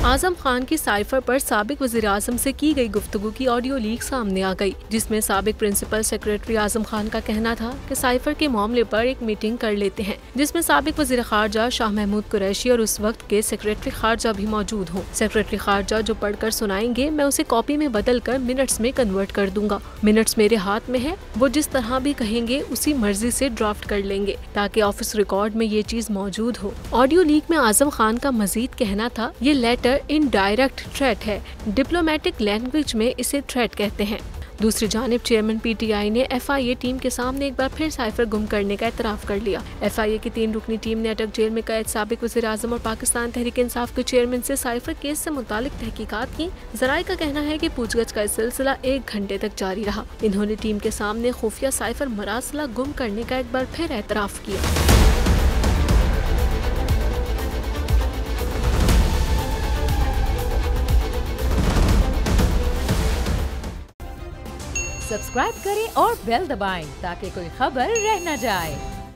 आजम खान की साइफर पर साबिक वज़ीर आज़म से की गई गुफ्तगू की ऑडियो लीक सामने आ गई, जिसमें साबिक प्रिंसिपल सेक्रेटरी आजम खान का कहना था कि साइफर के मामले पर एक मीटिंग कर लेते हैं, जिसमें साबिक वज़ीर खारजा शाह महमूद कुरैशी और उस वक्त के सेक्रेटरी खारजा भी मौजूद हों। सेक्रेटरी खारजा जो पढ़कर सुनाएंगे, मैं उसे कॉपी में बदल कर मिनट्स में कन्वर्ट कर दूंगा। मिनट्स मेरे हाथ में है, वो जिस तरह भी कहेंगे उसी मर्जी से ड्राफ्ट कर लेंगे ताकि ऑफिस रिकॉर्ड में ये चीज मौजूद हो। ऑडियो लीक में आजम खान का मजीद कहना था, ये लेटर इनडायरेक्ट थ्रेट है, डिप्लोमेटिक लैंग्वेज में इसे थ्रेट कहते हैं। दूसरी जानिब चेयरमैन पीटीआई ने एफआईए टीम के सामने एक बार फिर साइफर गुम करने का एतराफ कर लिया। एफआईए की 3 रुकनी टीम ने अटक जेल में कैद साबिक वज़ीर आज़म और पाकिस्तान तहरीक इंसाफ के चेयरमैन से साइफर केस से मुतालिक तहकीकात की। जराये का कहना है कि पूछगछ का सिलसिला 1 घंटे तक जारी रहा। इन्होंने टीम के सामने खुफिया साइफर मरासला गुम करने का एक बार फिर एतराफ किया। सब्सक्राइब करें और बेल दबाएं ताकि कोई खबर रह न जाए।